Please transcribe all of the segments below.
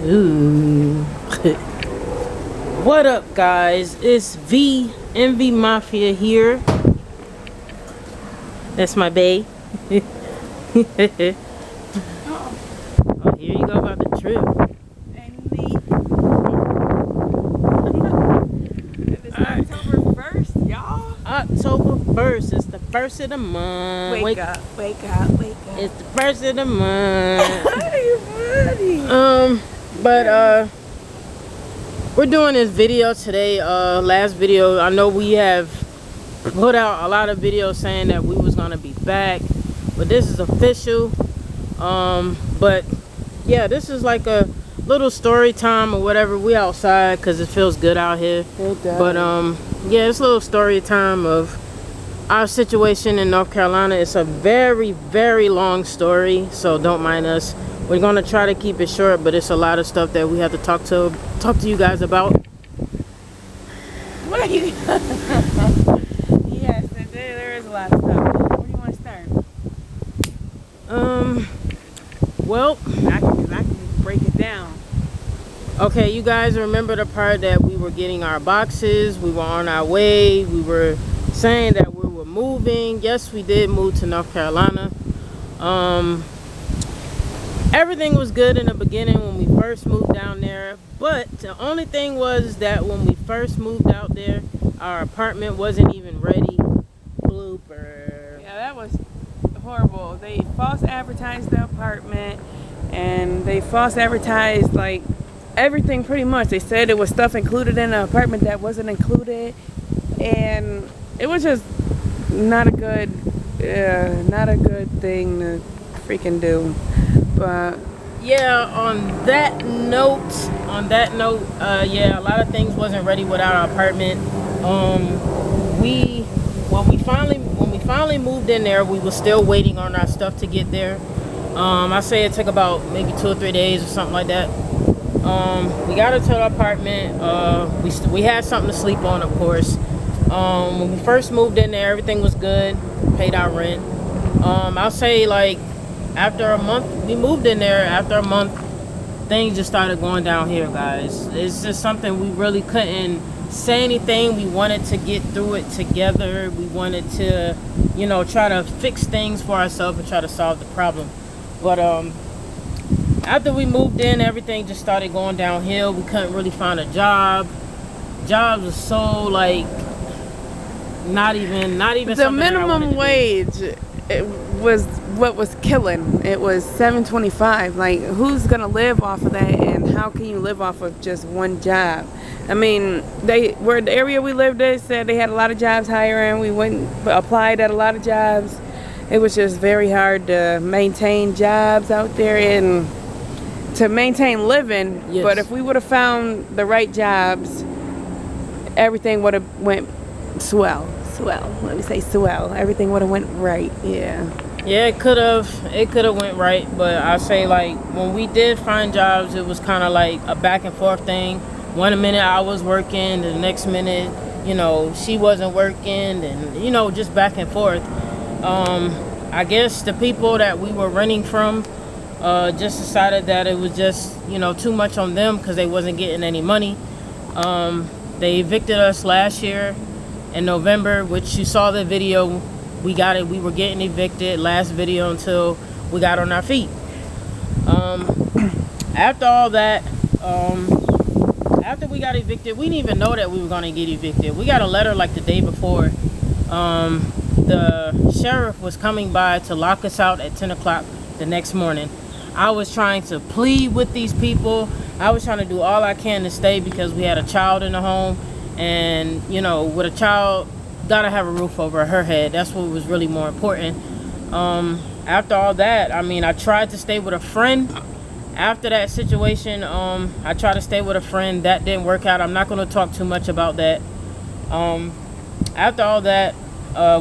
Ooh. What up, guys? It's Envy Mafia here. That's my bae. Oh, here you go about the trip. And it's October 1st, y'all. October 1st. It's the first of the month. Wake up. It's the first of the month. Are you funny? We're doing this video today. Last video, I know we have put out a lot of videos saying that we was gonna be back, but this is official. But yeah, this is like a little story time or whatever. We outside because it feels good out here. It does. But yeah, it's a little story time of our situation in North Carolina. It's a very, very long story, so don't mind us. We're gonna try to keep it short, but it's a lot of stuff that we have to talk to you guys about. What are you? Yes, there is a lot of stuff. Where do you want to start? Well, I can break it down. okay, you guys remember the part that we were getting our boxes, we were on our way, we were saying that we were moving. Yes, we did move to North Carolina. Everything was good in the beginning when we first moved down there, but the only thing was that when we first moved out there, our apartment wasn't even ready. Blooper. Yeah, that was horrible. They false advertised the apartment, and they false advertised like everything pretty much. They said there was stuff included in the apartment that wasn't included, and it was just not a good thing to freaking do. But yeah, on that note, yeah, a lot of things wasn't ready without our apartment. When we finally moved in there, we were still waiting on our stuff to get there. I say it took about maybe 2 or 3 days or something like that. We got into the apartment. We had something to sleep on, of course. When we first moved in there, everything was good. Paid our rent. I'll say like after a month, we moved in there. After a month, things just started going down here, guys. It's just something we really couldn't say anything. We wanted to get through it together. We wanted to, you know, try to fix things for ourselves and try to solve the problem. But after we moved in, everything just started going downhill. We couldn't really find a job. Jobs was so like not even the minimum wage, it was what was killing. It was $7.25. Like, who's gonna live off of that, and how can you live off of just one job? I mean, the area we lived in said they had a lot of jobs hiring. We applied at a lot of jobs. It was just very hard to maintain jobs out there and to maintain living. Yes. But if we would have found the right jobs, everything would have went swell. Let me say swell. Everything would have went right. Yeah, it could have went right, but I say like when we did find jobs, it was kind of like a back and forth thing. One minute I was working, the next minute, you know, she wasn't working, and you know, just back and forth. I guess the people that we were renting from just decided that it was just, you know, too much on them because they wasn't getting any money. They evicted us last year in November, which you saw the video. We were getting evicted last video until we got on our feet. After all that, after we got evicted, we didn't even know that we were going to get evicted. We got a letter like the day before. The sheriff was coming by to lock us out at 10 o'clock the next morning. I was trying to plead with these people. I was trying to do all I can to stay because we had a child in the home. And, you know, with a child, gotta have a roof over her head. That's what was really more important. After all that, I mean, I tried to stay with a friend. After that situation, I tried to stay with a friend. That didn't work out. I'm not going to talk too much about that. After all that,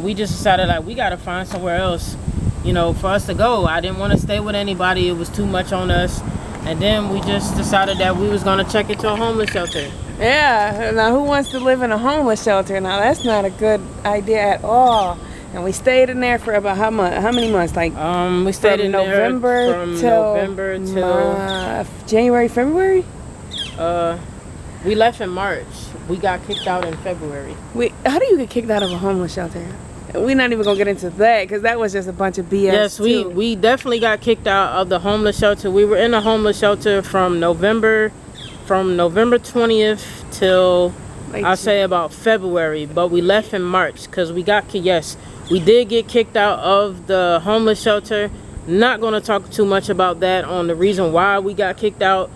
we just decided like we got to find somewhere else, you know, for us to go. I didn't want to stay with anybody. It was too much on us. And then we just decided that we was going to check into a homeless shelter. Yeah, now who wants to live in a homeless shelter? Now that's not a good idea at all. And we stayed in there for about how many months? Like we stayed in November there from November till January, February. We left in March. We got kicked out in February. How do you get kicked out of a homeless shelter? We're not even gonna get into that because that was just a bunch of BS. Yes, we definitely got kicked out of the homeless shelter. We were in the homeless shelter from November 20th till I'll say about February, but we left in March because we did get kicked out of the homeless shelter. Not gonna talk too much about that on the reason why we got kicked out.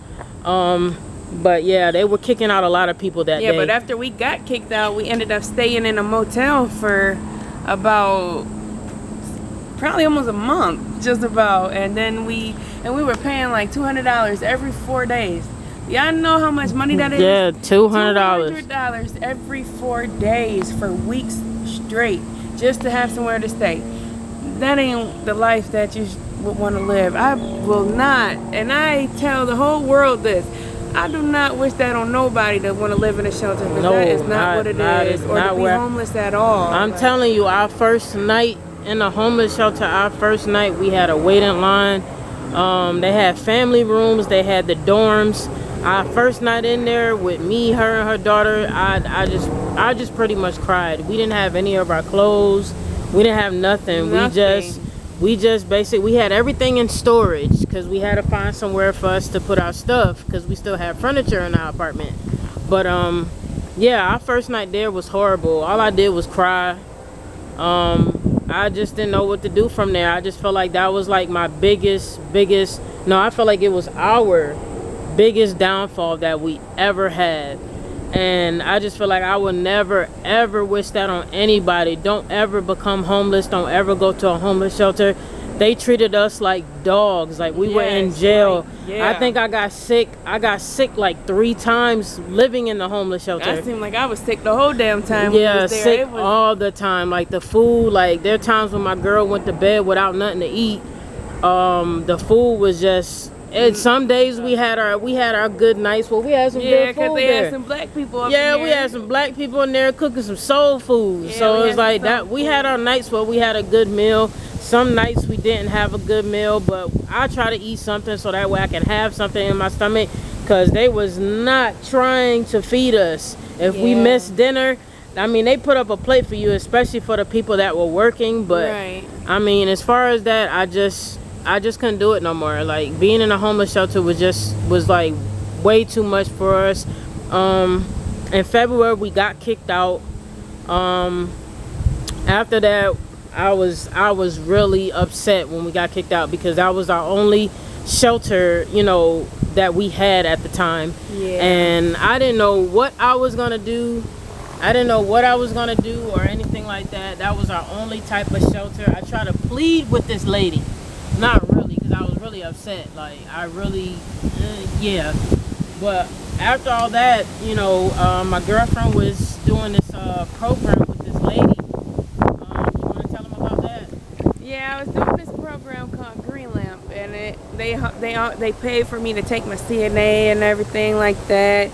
But yeah, they were kicking out a lot of people that day. Yeah, but after we got kicked out, we ended up staying in a motel for about probably almost a month, just about. And then we were paying like $200 every 4 days. Y'all know how much money that is? Yeah, $200. $200 every 4 days for weeks straight, just to have somewhere to stay. That ain't the life that you would want to live. I will not, and I tell the whole world this, I do not wish that on nobody that want to live in a shelter, because that is not what it is, or to be homeless at all. I'm telling you, our first night in a homeless shelter, we had a waiting line. They had family rooms, they had the dorms. Our first night in there with me, her, and her daughter, I just pretty much cried. We didn't have any of our clothes. We didn't have nothing. We just basically, we had everything in storage because we had to find somewhere for us to put our stuff because we still have furniture in our apartment. But yeah, our first night there was horrible. All I did was cry. I just didn't know what to do from there. I just felt like that was like my biggest, I felt like it was our biggest downfall that we ever had. And I just feel like I would never ever wish that on anybody. Don't ever become homeless. Don't ever go to a homeless shelter. They treated us like dogs, like we were in jail. I think I got sick like 3 times living in the homeless shelter. I seemed like I was sick the whole damn time. Yeah, sick all the time. Like the food, like there are times when my girl went to bed without nothing to eat. The food was just, and some days we had our good nights where we had some good food there. Yeah, because they had some black people up in there. Yeah, we had some black people in there cooking some soul food. Yeah, so it's like that. We had our nights where we had a good meal. Some nights we didn't have a good meal, but I try to eat something so that way I can have something in my stomach, because they was not trying to feed us. If we missed dinner, I mean, they put up a plate for you, especially for the people that were working. But I mean, as far as that, I just couldn't do it no more. Like being in a homeless shelter was like way too much for us. In February we got kicked out. After that, I was really upset when we got kicked out, because that was our only shelter, you know, that we had at the time. And I didn't know what I was gonna do. Or anything like that. That was our only type of shelter. I tried to plead with this lady. Not really, because I was really upset. Like, I really, But after all that, you know, my girlfriend was doing this program with this lady. You want to tell them about that? Yeah, I was doing this program called Green Lamp, and they paid for me to take my CNA and everything like that.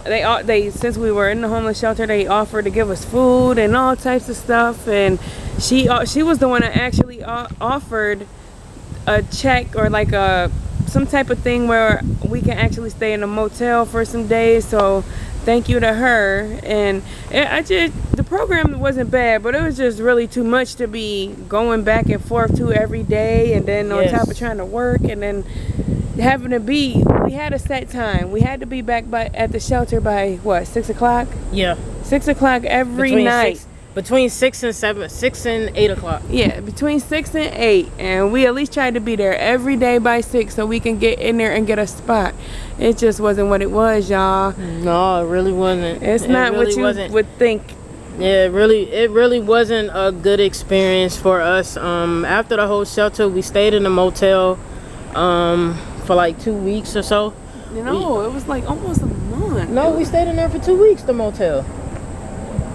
They since we were in the homeless shelter, they offered to give us food and all types of stuff, and she was the one that actually offered a check, or like some type of thing where we can actually stay in a motel for some days. So thank you to her. And the program wasn't bad, but it was just really too much to be going back and forth to every day, and then on top of trying to work, and then having to be, we had a set time. We had to be back at the shelter by what, 6 o'clock? Yeah. 6 o'clock every night. Between 6 and 8 o'clock. Yeah, between 6 and 8. And we at least tried to be there every day by 6 so we can get in there and get a spot. It just wasn't what it was, y'all. No, it really wasn't. It's not what you would think. Yeah, it really wasn't a good experience for us. After the whole shelter, we stayed in a motel for like 2 weeks or so. No, it was like almost a month. No, we stayed in there for 2 weeks, the motel.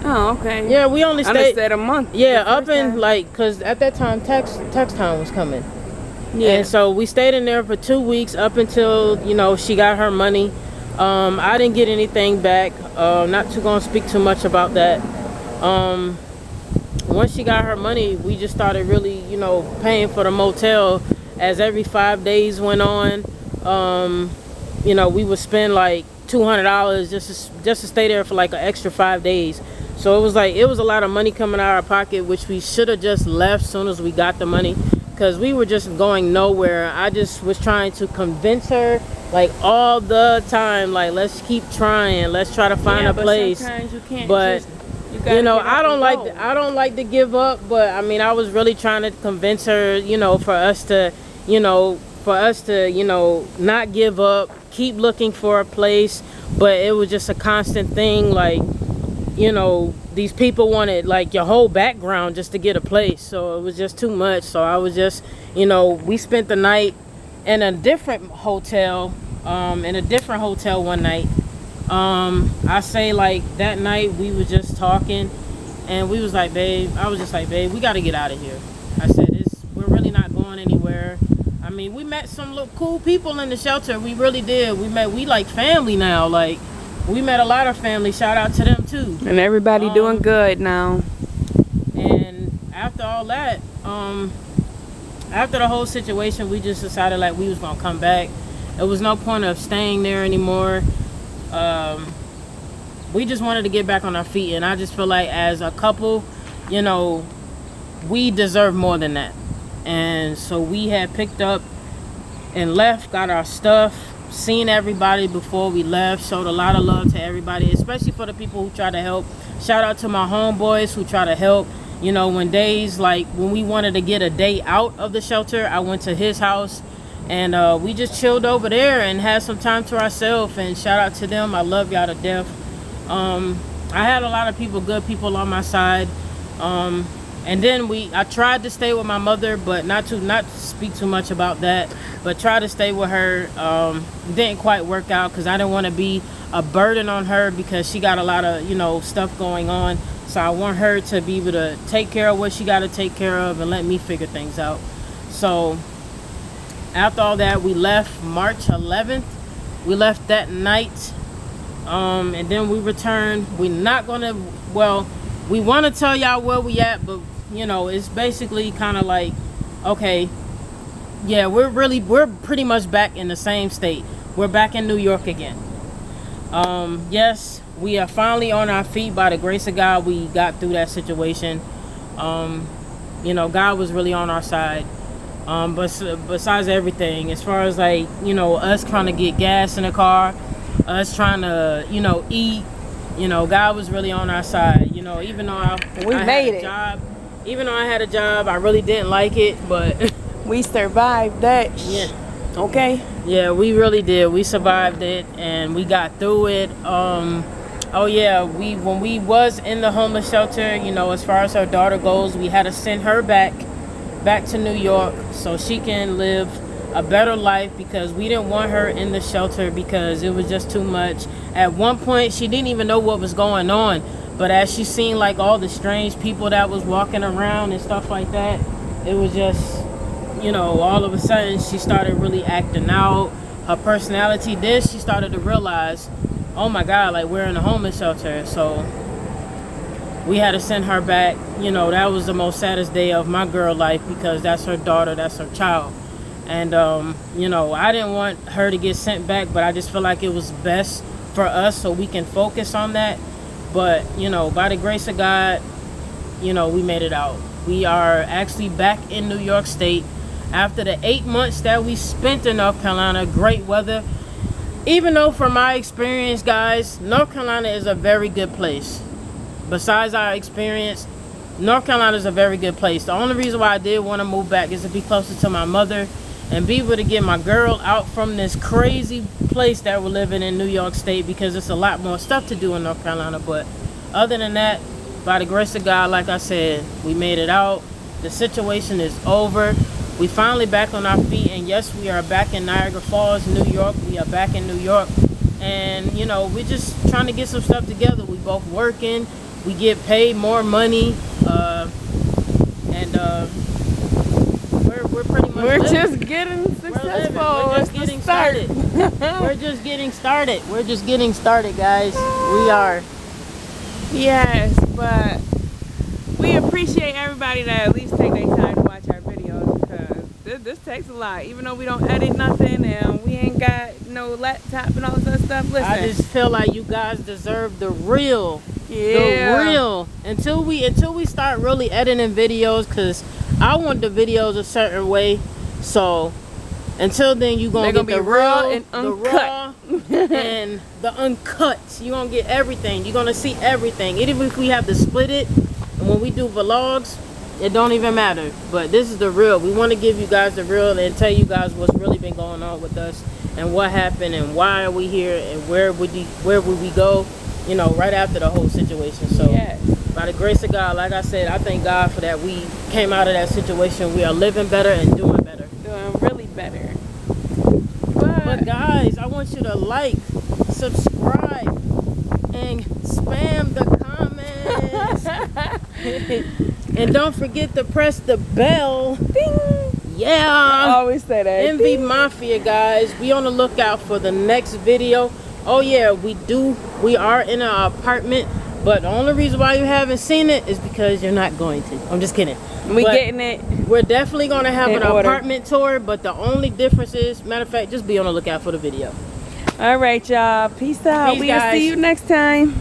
Oh, okay. Yeah, we only stayed a month. Yeah, up in like, because at that time tax time was coming. Yeah. And so we stayed in there for 2 weeks up until, you know, she got her money. I didn't get anything back. Not too gonna speak too much about that. once she got her money, we just started really, you know, paying for the motel. As every 5 days went on, you know, we would spend like $200 just to stay there for like an extra 5 days. So it was like, it was a lot of money coming out of our pocket, which we should have just left as soon as we got the money, because we were just going nowhere. I just was trying to convince her like all the time, like, let's keep trying, let's try to find a place. Sometimes you can't. But you know, I don't like to give up, but I mean, I was really trying to convince her, you know, for us to not give up, keep looking for a place. But it was just a constant thing, like, you know, these people wanted like your whole background just to get a place, so it was just too much. So I was just, you know, we spent the night in a different hotel, one night. I say like that night we were just talking, and we was like, babe, I was just like, babe, we got to get out of here. I said, we're really not going anywhere. I mean, we met some little cool people in the shelter. We really did. We like family now. Like, we met a lot of family. Shout out to them too. And everybody doing good now. And after all that, after the whole situation, we just decided like we was gonna come back. There was no point of staying there anymore. We just wanted to get back on our feet, and I just feel like as a couple, you know, we deserve more than that. And so we had picked up and left, got our stuff, seen everybody before we left, showed a lot of love to everybody, especially for the people who try to help. Shout out to my homeboys who try to help. You know, when we wanted to get a day out of the shelter, I went to his house, and we just chilled over there and had some time to ourselves. And shout out to them. I love y'all to death. I had a lot of people, good people on my side. And then I tried to stay with my mother, but not to speak too much about that, but try to stay with her. Didn't quite work out because I didn't want to be a burden on her, because she got a lot of, you know, stuff going on. So I want her to be able to take care of what she got to take care of and let me figure things out. So after all that, we left March 11th. We left that night. And then we returned. We're not gonna, we want to tell y'all where we at, but you know, it's basically kind of like, okay, yeah, we're pretty much back in the same state. We're back in New York again. Yes, we are finally on our feet. By the grace of God, we got through that situation. You know, God was really on our side. But besides everything, as far as like, you know, us trying to get gas in the car, us trying to, you know, eat, you know, God was really on our side. You know, even though I had a job, I really didn't like it, but we survived that. Yeah. Okay. Yeah, we really did. We survived it, and we got through it. Oh yeah, when we was in the homeless shelter, you know, as far as her daughter goes, we had to send her back to New York so she can live a better life, because we didn't want her in the shelter because it was just too much. At one point, she didn't even know what was going on, but as she seen like all the strange people that was walking around and stuff like that, it was just, you know, all of a sudden she started really acting out. Her personality, she started to realize, oh my God, like, we're in a homeless shelter. So we had to send her back. You know, that was the most saddest day of my girl life, because that's her daughter, that's her child. And you know, I didn't want her to get sent back, but I just feel like it was best for us so we can focus on that. But you know, by the grace of God, you know, we made it out. We are actually back in New York State after the 8 months that we spent in North Carolina. Great weather. Even though from my experience, guys, North Carolina is a very good place. Besides our experience, North Carolina is a very good place. The only reason why I did want to move back is to be closer to my mother and be able to get my girl out from this crazy place that we're living in New York State, because it's a lot more stuff to do in North Carolina. But other than that, by the grace of God, like I said, we made it out. The situation is over. We finally back on our feet, and yes, we are back in Niagara Falls, New York. We are back in New York, and you know, we're just trying to get some stuff together. We both working. We get paid more money, and we're pretty much we're living. just getting successful. We're just getting started. We're just getting started. We're just getting started, guys. We are. Yes, but we appreciate everybody that at least take their time to watch our videos, because this takes a lot. Even though we don't edit nothing and we ain't got no laptop and all this stuff. Listen, I just feel like you guys deserve the real. yeah, The real. Until we start really editing videos, because I want the videos a certain way. So until then, you gonna They're get gonna the be raw real, and the uncut. raw, and the uncut. You gonna get everything. You're gonna see everything. Even if we have to split it, and when we do vlogs, it don't even matter. But this is the real. We want to give you guys the real and tell you guys what's really been going on with us and what happened and why are we here and where would we go, you know, right after the whole situation. So yes. by the grace of God, like I said, I thank God for that. We came out of that situation. We are living better and doing better. Doing really better. But guys, I want you to like, subscribe, and spam the comments. And don't forget to press the bell. Ding. Yeah. I always say that. MV Ding. Mafia, guys. Be on the lookout for the next video. Oh yeah, we are in an apartment, but the only reason why you haven't seen it is because you're not going to. I'm just kidding. We But getting it. we're definitely gonna have In an order. apartment tour, but the only difference is, matter of fact, just be on the lookout for the video. All right, y'all. Peace out. Peace, We'll guys. see you next time.